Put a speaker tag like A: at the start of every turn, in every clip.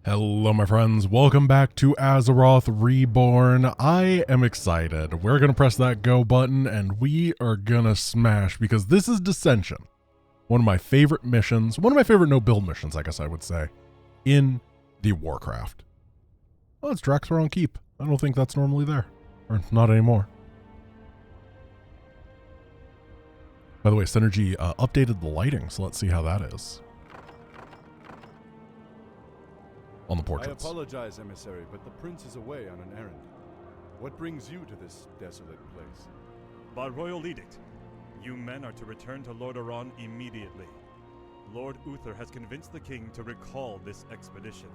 A: Hello my friends, welcome back to Azeroth Reborn. I am excited. We're gonna press that go button and we are gonna smash because this is Dissension. One of my favorite missions, one of my favorite no-build missions, I guess I would say, in the Warcraft. Oh, it's Draxthron Keep. I don't think that's normally there. Or not anymore. By the way, Synergy updated the lighting, so let's see how that is. On the portraits.
B: I apologize, emissary, but the prince is away on an errand. What brings you to this desolate place?
C: By royal edict, you men are to return to Lord Aran immediately. Lord Uther has convinced the king to recall this expedition.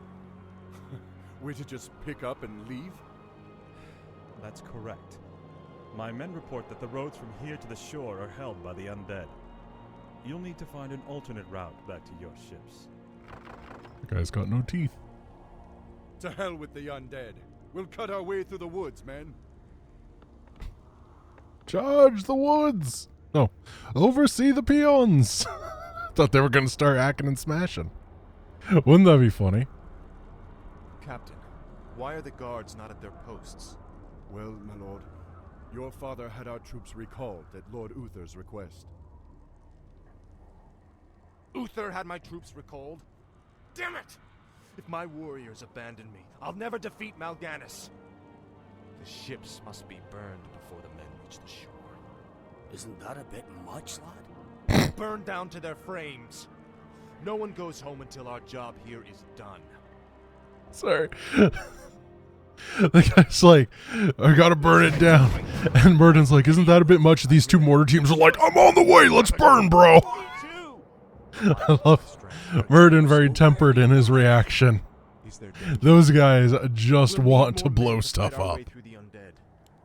B: We're to just pick up and leave?
C: That's correct. My men report that the roads from here to the shore are held by the undead. You'll need to find an alternate route back to your ships.
A: The guy's got no teeth.
B: To hell with the undead. We'll cut our way through the woods, man.
A: Charge the woods! No, oversee the peons! Thought they were gonna start hacking and smashing. Wouldn't that be funny?
D: Captain, why are the guards not at their posts?
B: Well, my lord, your father had our troops recalled at Lord Uther's request.
D: Uther had my troops recalled? Damn it! If my warriors abandon me, I'll never defeat Mal'Ganis. The ships must be burned before the men reach the shore.
E: Isn't that a bit much, lad?
D: Burned down to their frames. No one goes home until our job here is done.
A: Sorry. The guy's like, I gotta burn it down. And Murden's like, isn't that a bit much? These two mortar teams are like, I'm on the way, let's burn, bro. I love Murden, very tempered in his reaction. Those guys just want to blow stuff up.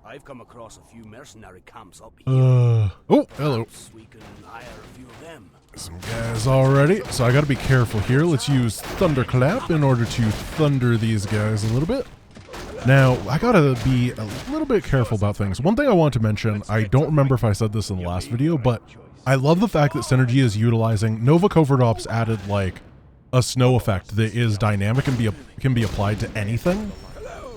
E: I've come across a few mercenary camps up here.
A: Oh, hello.
E: Perhaps we can hire a few of them.
A: Some guys already. So I gotta be careful here. Let's use Thunderclap in order to thunder these guys a little bit. Now, I gotta be a little bit careful about things. One thing I want to mention, I don't remember if I said this in the last video, but I love the fact that Synergy is utilizing Nova Covert Ops added like a snow effect that is dynamic and can be applied to anything.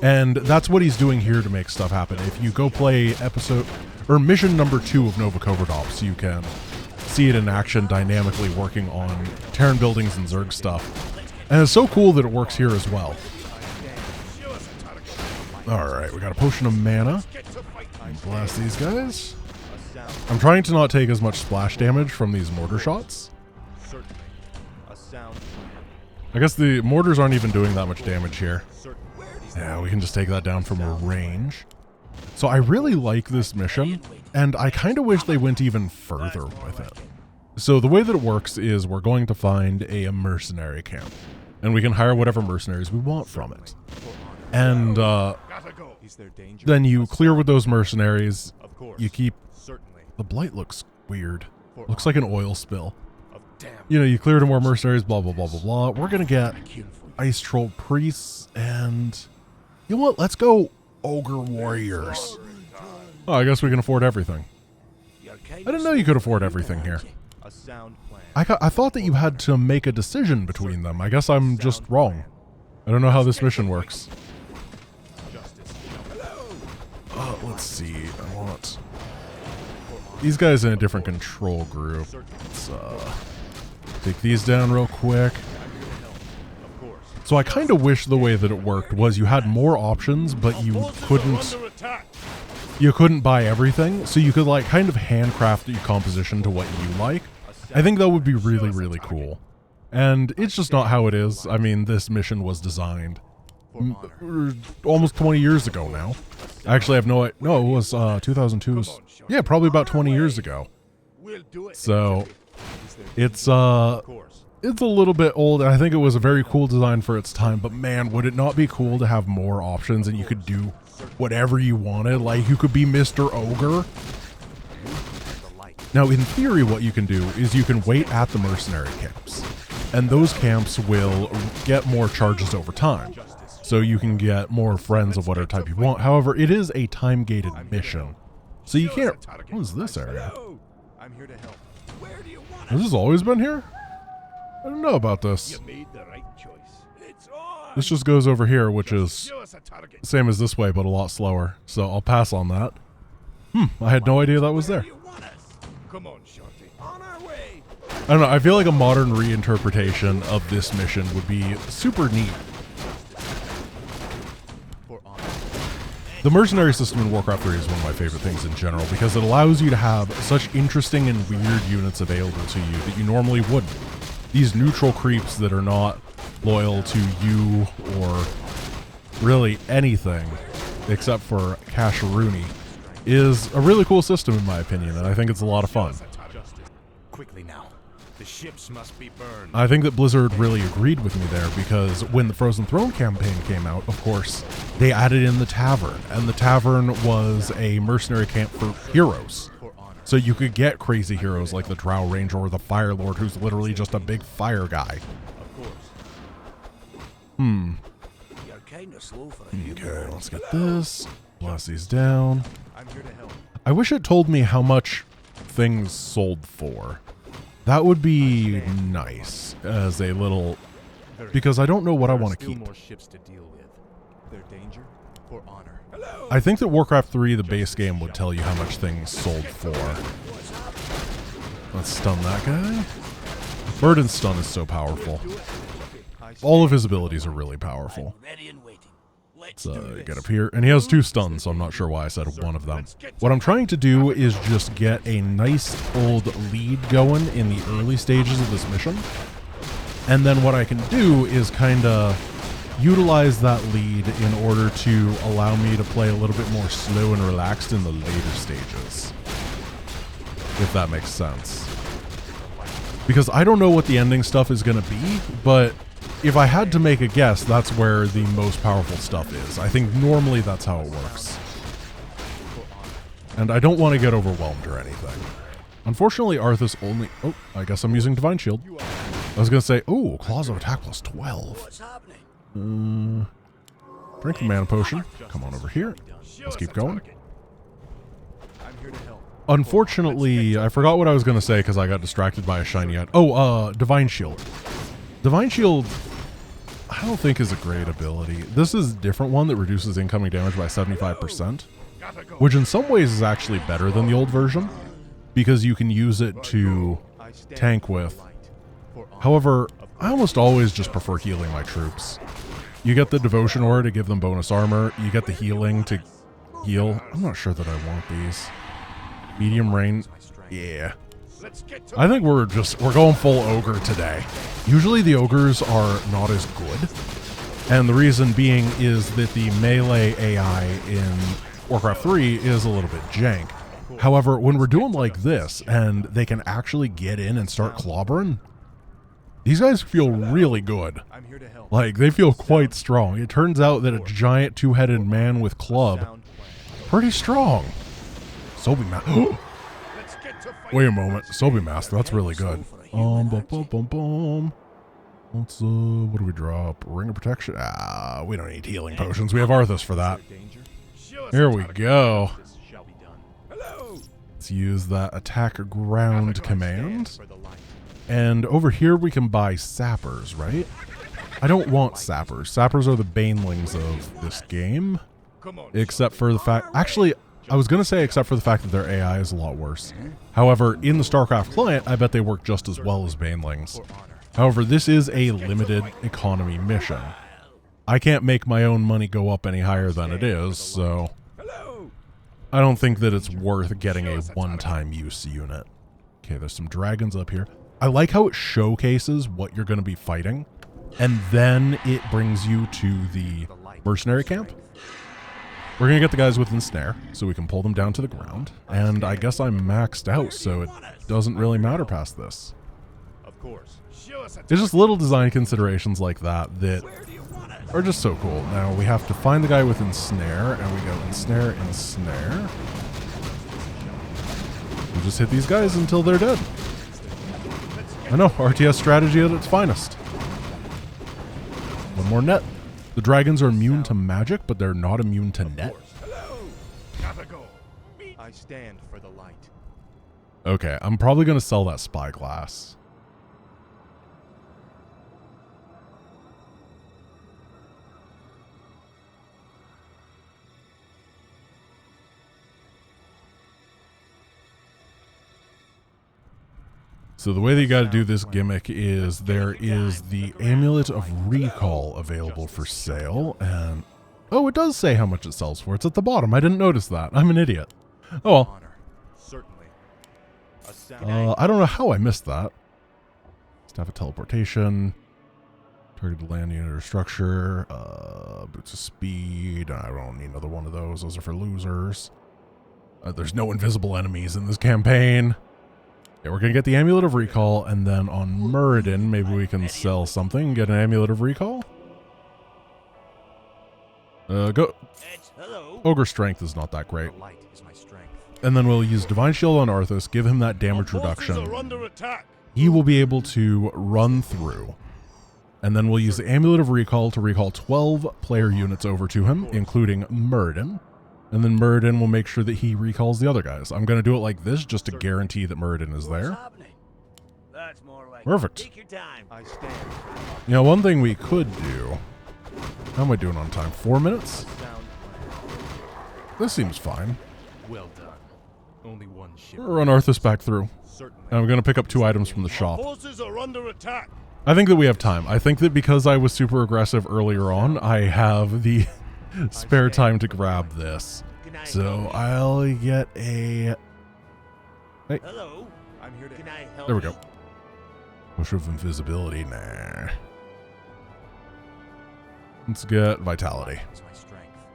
A: And that's what he's doing here to make stuff happen. If you go play mission number 2 of Nova Covert Ops, you can see it in action dynamically working on Terran buildings and Zerg stuff. And it's so cool that it works here as well. Alright, we got a potion of mana. Blast these guys. I'm trying to not take as much splash damage from these mortar shots. I guess the mortars aren't even doing that much damage here. Yeah, we can just take that down from a range. So I really like this mission, and I kind of wish they went even further with it. So the way that it works is we're going to find a mercenary camp, and we can hire whatever mercenaries we want from it. And then you clear with those mercenaries, you keep... The blight looks weird. Looks like an oil spill. You know, you clear to more mercenaries, blah, blah, blah, blah, blah. We're going to get Ice Troll Priests, and... You know what? Let's go Ogre Warriors. Oh, I guess we can afford everything. I didn't know you could afford everything here. I thought that you had to make a decision between them. I guess I'm just wrong. I don't know how this mission works. Let's see. I want... These guys in a different control group. Let's take these down real quick. So I kind of wish the way that it worked was you had more options, but you couldn't buy everything. So you could like kind of handcraft your composition to what you like. I think that would be really, really cool. And it's just not how it is. I mean, this mission was designed almost 20 years ago now. I actually have no, it was 2002. Yeah, probably about 20 years ago. So it's a little bit old. I think it was a very cool design for its time, but man, would it not be cool to have more options and you could do whatever you wanted? Like you could be Mr. Ogre. Now, in theory, what you can do is you can wait at the mercenary camps, and those camps will get more charges over time. So you can get more friends of whatever type you want. However, it is a time-gated mission. So you can't... What is this area?
D: I'm here to help.
A: Has this always been here? I don't know about this.
E: You made the right choice. It's on.
A: This just goes over here, which is same as this way, but a lot slower. So I'll pass on that. I had no idea that was there.
B: Come on, Shorty. On our way.
A: I don't know, I feel like a modern reinterpretation of this mission would be super neat. The mercenary system in Warcraft 3 is one of my favorite things in general because it allows you to have such interesting and weird units available to you that you normally wouldn't. These neutral creeps that are not loyal to you or really anything except for Kasharuni is a really cool system in my opinion, and I think it's a lot of fun.
D: Quickly now. The ships must be burned.
A: I think that Blizzard really agreed with me there because when the Frozen Throne campaign came out, of course, they added in the Tavern, and the Tavern was a mercenary camp for heroes. So you could get crazy heroes like the Drow Ranger or the Fire Lord, who's literally just a big fire guy.
D: Of course.
E: You're kinda slow for a human.
A: Okay, let's get this. Blast these down.
D: I'm here to help.
A: I wish it told me how much things sold for. That would be nice as a little, because I don't know what I want to keep.
D: More ships to deal with. Their danger or honor.
A: I think that Warcraft 3, the base game, would tell you how much things sold for. Let's stun that guy. Burden's stun is so powerful. All of his abilities are really powerful.
E: Ready and waiting. Let's
A: Let's get up here. And he has 2 stuns, so I'm not sure why I said one of them. What I'm trying to do is just get a nice old lead going in the early stages of this mission. And then what I can do is kind of utilize that lead in order to allow me to play a little bit more slow and relaxed in the later stages. If that makes sense. Because I don't know what the ending stuff is going to be, but if I had to make a guess, that's where the most powerful stuff is. I think normally that's how it works. And I don't want to get overwhelmed or anything. Unfortunately, Arthas only... Oh, I guess I'm using Divine Shield. I was going to say, oh, Claws of Attack plus 12.
E: What's happening?
A: Drink the mana potion. Come on over here. Let's keep going.
D: I'm here to help.
A: Unfortunately, I forgot what I was going to say because I got distracted by a shiny item. Oh, Divine Shield. Divine Shield, I don't think is a great ability. This is a different one that reduces incoming damage by 75%, which in some ways is actually better than the old version because you can use it to tank with. However, I almost always just prefer healing my troops. You get the Devotion Aura to give them bonus armor. You get the healing to heal. I'm not sure that I want these. Medium rain. Yeah. I think we're going full ogre today. Usually the ogres are not as good. And the reason being is that the melee AI in Warcraft 3 is a little bit jank. However, when we're doing like this and they can actually get in and start clobbering, these guys feel really good.
D: I'm here to help.
A: Like, they feel quite strong. It turns out that a giant 2-headed man with club, pretty strong. Sobi Master. Wait a moment. Sobi Master, that's really good. Bum, bum, bum, bum. Let's, what do we drop? Ring of Protection? Ah, we don't need healing potions. We have Arthas for that. Here we go. Let's use that attack ground command. And over here we can buy sappers, right? I don't want sappers. Sappers are the banelings of this game. Except for the fact... Actually, I was going to say except for the fact that their AI is a lot worse. However, in the Starcraft client, I bet they work just as well as banelings. However, this is a limited economy mission. I can't make my own money go up any higher than it is, so... I don't think that it's worth getting a one-time use unit. Okay, there's some dragons up here. I like how it showcases what you're going to be fighting, and then it brings you to the mercenary camp. We're going to get the guys with ensnare, so we can pull them down to the ground, and I guess I'm maxed out, so it doesn't really matter past this.
D: Of course.
A: It's just little design considerations like that that are just so cool. Now, we have to find the guy with ensnare, and we go ensnare, ensnare. We just hit these guys until they're dead. I know, RTS strategy at its finest. One more net. The dragons are immune to magic, but they're not immune to net.
D: I stand for the light.
A: Okay, I'm probably going to sell that spyglass. So the way that you got to do this gimmick is there is the Amulet of Recall available for sale, and oh, it does say how much it sells for. It's at the bottom. I didn't notice that. I'm an idiot. Oh well.
D: Honor. Certainly.
A: I don't know how I missed that. Staff of Teleportation. Targeted land unit or structure. Boots of Speed. I don't need another one of those. Those are for losers. There's no invisible enemies in this campaign. Yeah, we're going to get the Amulet of Recall, and then on Muradin, maybe we can sell something and get an Amulet of Recall. Go. Ogre Strength is not that great.
D: Light is my strength.
A: And then we'll use Divine Shield on Arthas, give him that damage reduction. He will be able to run through. And then we'll use the Amulet of Recall to recall 12 player units over to him, including Muradin. And then Muradin will make sure that he recalls the other guys. I'm going to do it like this just to guarantee that Muradin is there. Perfect.
D: I stand.
A: You know, one thing we could do... How am I doing on time? 4 minutes?
D: Sound plan.
A: This seems fine.
D: Well done. Only one ship.
A: Run Arthas back through.
D: Certainly.
A: And I'm going to pick up 2 items from the shop.
E: Forces are under attack.
A: I think that we have time. I think that because I was super aggressive earlier on, I have the spare time to grab this. So I'll get a... Hey,
E: Hello.
D: I'm here to
E: Can I help?
A: there we go.
E: you?
A: Push of invisibility, nah. Let's get vitality.
D: is my strength.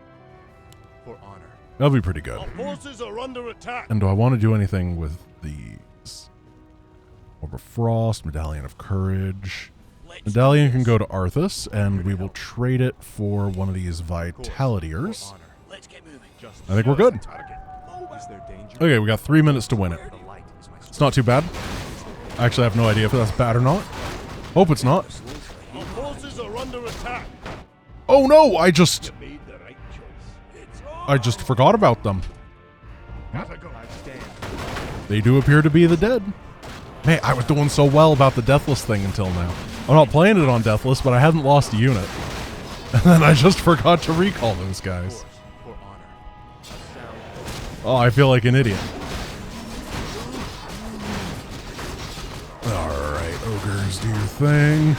D: For honor.
A: That'll be pretty good.
E: Our forces are under attack.
A: And do I want to do anything with these? Orb of Frost, Medallion of Courage. Medallion can go to Arthas, and we will trade it for one of these Vitalitiers.
D: For honor.
E: Let's get moving.
A: I think we're good.
D: Is there danger?
A: Okay, we got 3 minutes to win it.
D: The light is my
A: It's not too bad. I actually have no idea if that's bad or not. Hope it's not.
E: Our forces are under attack.
A: Oh no, I just
E: Made the right choice. It's
A: forgot about them.
E: gotta go.
D: I stand.
A: They do appear to be the dead. Man, I was doing so well about the Deathless thing until now. I'm not playing it on Deathless, but I hadn't lost a unit. And then I just forgot to recall those guys.
D: For honor. A sound.
A: Oh, I feel like an idiot. Alright, ogres, do your thing.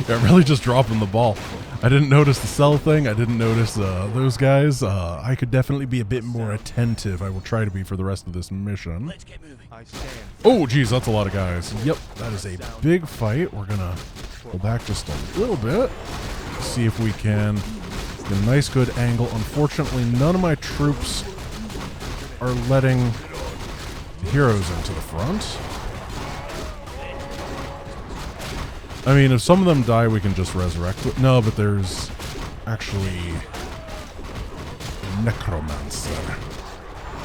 A: Yeah, I'm really just dropping the ball. I didn't notice the cell thing. I didn't notice those guys. I could definitely be a bit more attentive. I will try to be for the rest of this mission.
E: Let's get moving.
D: I stand.
A: Oh, geez, that's a lot of guys. Yep, that is a big fight. We're going to go back just a little bit. See if we can get a nice, good angle. Unfortunately, none of my troops are letting the heroes into the front. I mean, if some of them die, we can just resurrect. No, but there's actually a necromancer.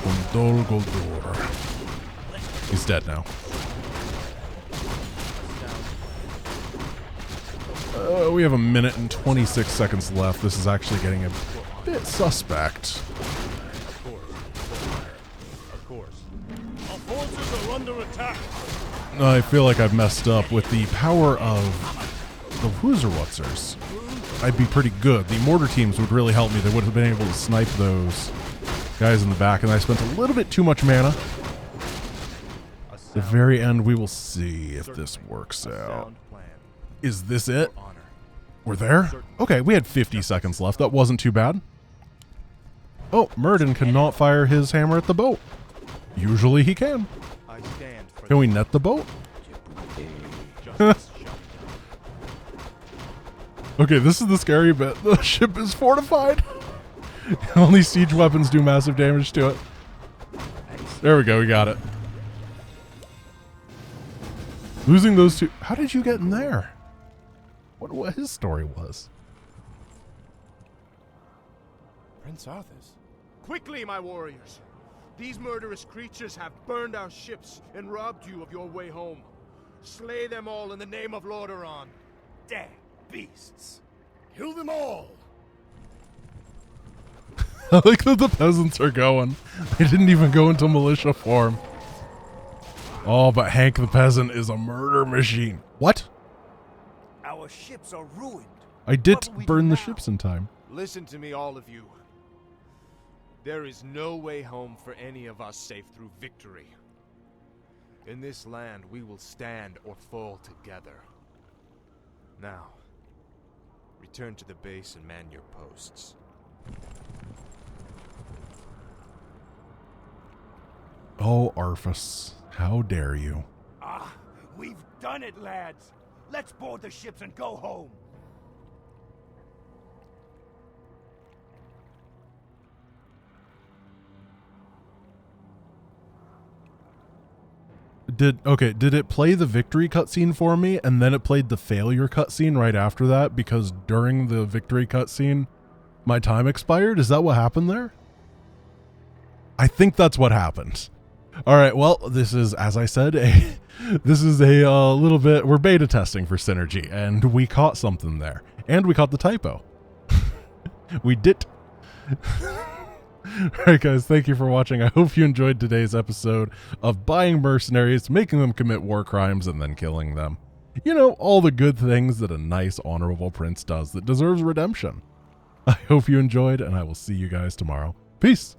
A: Gondol Goldur. He's dead now. We have a minute and 26 seconds left. This is actually getting a bit suspect.
D: Of course.
E: Our forces are under attack.
A: I feel like I've messed up with the power of the Whoozerwutzers. I'd be pretty good. The mortar teams would really help me. They would have been able to snipe those guys in the back, and I spent a little bit too much mana. At the very end, we will see if this works out.
D: Sound plan.
A: Is this it?
D: For honor.
A: We're there? Okay, we had 50 seconds left. That wasn't too bad. Oh, Muradin cannot fire his hammer at the boat. Usually he can.
D: I stand for
A: Can we net the boat?
D: justice.
A: Okay, this is the scary bit. The ship is fortified. Only siege weapons do massive damage to it. There we go, we got it. Losing those two... How did you get in there? What his story was.
D: Prince Arthas. Quickly, my warriors! These murderous creatures have burned our ships and robbed you of your way home. Slay them all in the name of Lord Aran.
E: Damn beasts. Kill them all.
A: I like that the peasants are going. They didn't even go into militia form. Oh, but Hank the peasant is a murder machine. What?
E: Our ships are ruined.
A: I did
E: What will we
A: burn
E: do
A: the
E: now?
A: ships in time.
D: Listen to me, all of you. There is no way home for any of us save through victory. In this land, we will stand or fall together. Now, return to the base and man your posts.
A: Oh, Arthas, how dare you?
E: Ah, we've done it, lads. Let's board the ships and go home.
A: Did it play the victory cutscene for me and then it played the failure cutscene right after that because during the victory cutscene my time expired? Is that what happened there? I think that's what happened. All right, well, this is, as I said, this is a little bit, we're beta testing for Synergy, and we caught something there. And we caught the typo. We did. Alright guys, thank you for watching. I hope you enjoyed today's episode of buying mercenaries, making them commit war crimes, and then killing them. You know, all the good things that a nice, honorable prince does that deserves redemption. I hope you enjoyed, and I will see you guys tomorrow. Peace!